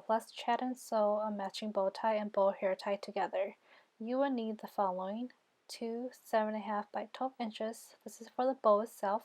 Let's chat and sew a matching bow tie and bow hair tie together. You will need the following: 2 7.5 by 12 inches, this is for the bow itself,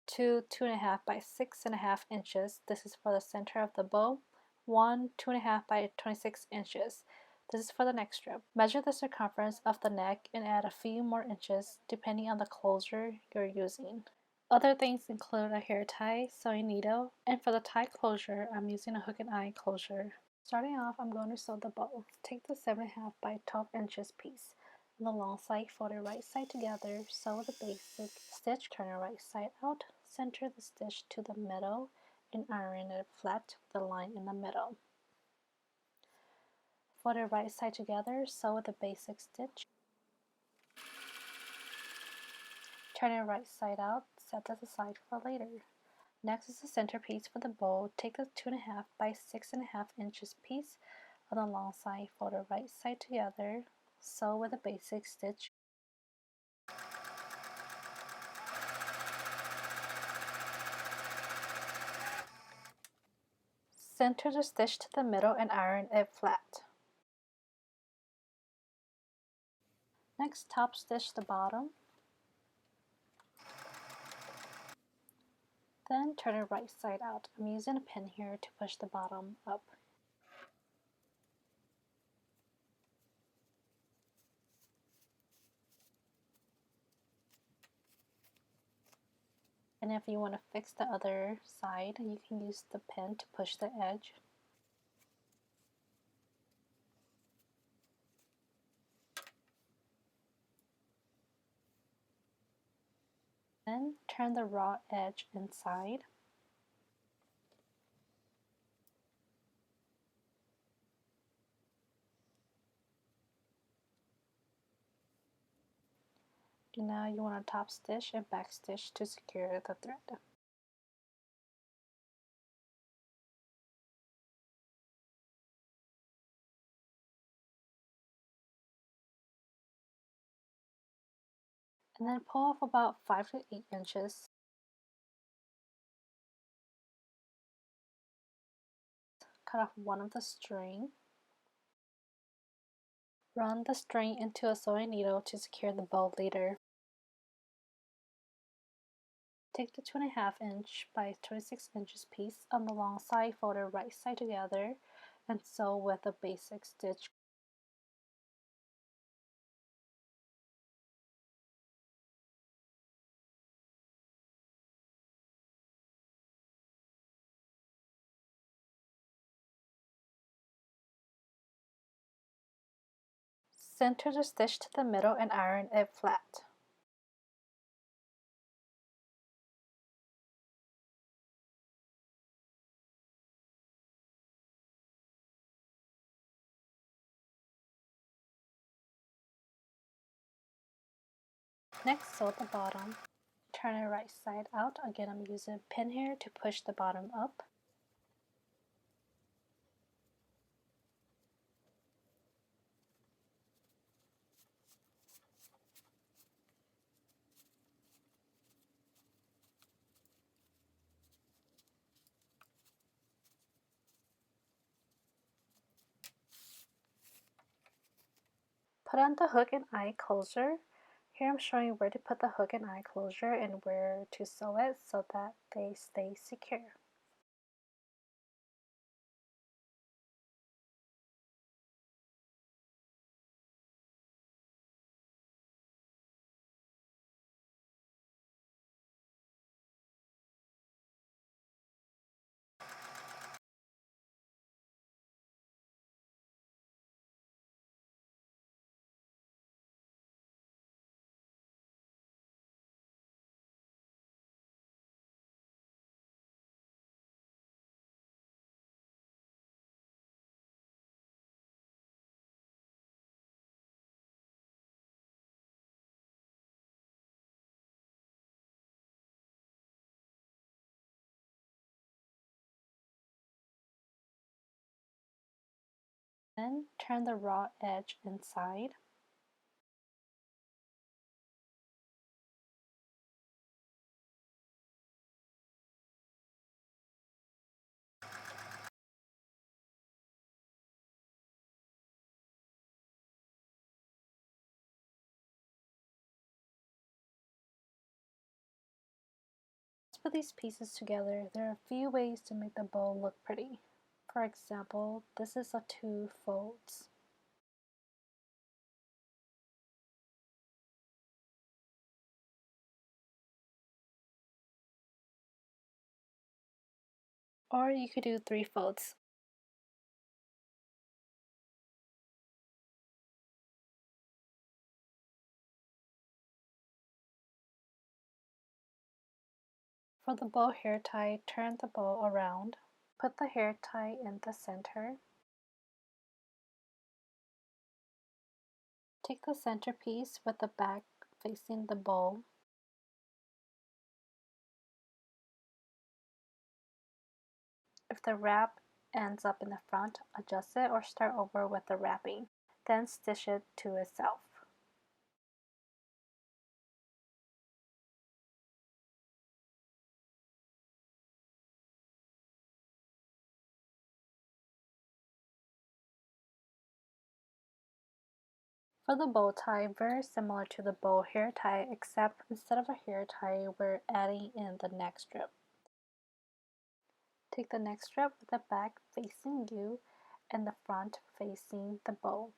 2 2.5 by 6.5 inches, this is for the center of the bow, 1 2.5 by 26 inches, this is for the neck strip. Measure the circumference of the neck and add a few more inches depending on the closure you're using. Other things include a hair tie, sewing needle, and for the tie closure, I'm using a hook and eye closure. Starting off, I'm going to sew the bow. Take the 7.5 by 12 inches piece. On the long side, fold it right side together, sew the basic stitch, turn it right side out, center the stitch to the middle, and iron it flat with the line in the middle. Fold it right side together, sew the basic stitch, turn it right side out, set this aside for later. Next is the centerpiece for the bow. Take the 2.5 by 6.5 inches piece on the long side, fold it right side together, sew with a basic stitch, center the stitch to the middle and iron it flat. Next, top stitch the bottom, then turn it right side out. I'm using a pin here to push the bottom up. And if you want to fix the other side, you can use the pin to push the edge. Then turn the raw edge inside. And now you want to top stitch and back stitch to secure the thread. And then pull off about 5 to 8 inches. Cut off one of the string. Run the string into a sewing needle to secure the bow later. Take the 2.5 inch by 26 inches piece on the long side, fold it right side together, and sew with a basic stitch. Center the stitch to the middle and iron it flat. Next, sew the bottom. Turn it right side out. Again, I'm using a pin here to push the bottom up. Put on the hook and eye closure. Here I'm showing you where to put the hook and eye closure and where to sew it so that they stay secure. Then turn the raw edge inside. put these pieces together, there are a few ways to make the bow look pretty. For example, this is a 2 folds. Or you could do 3 folds. For the bow hair tie, turn the bow around. Put the hair tie in the center. Take the centerpiece with the back facing the bow. If the wrap ends up in the front, adjust it or start over with the wrapping. Then stitch it to itself. For the bow tie, very similar to the bow hair tie, except instead of a hair tie, we're adding in the neck strip. Take the neck strip with the back facing you and the front facing the bow.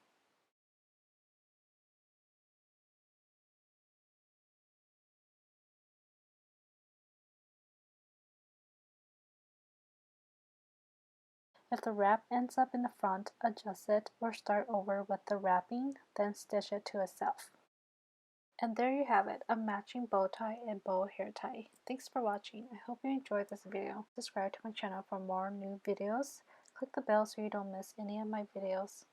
If the wrap ends up in the front, adjust it or start over with the wrapping, then stitch it to itself. And there you have it, a matching bow tie and bow hair tie. Thanks for watching. I hope you enjoyed this video. Subscribe to my channel for more new videos. Click the bell so you don't miss any of my videos.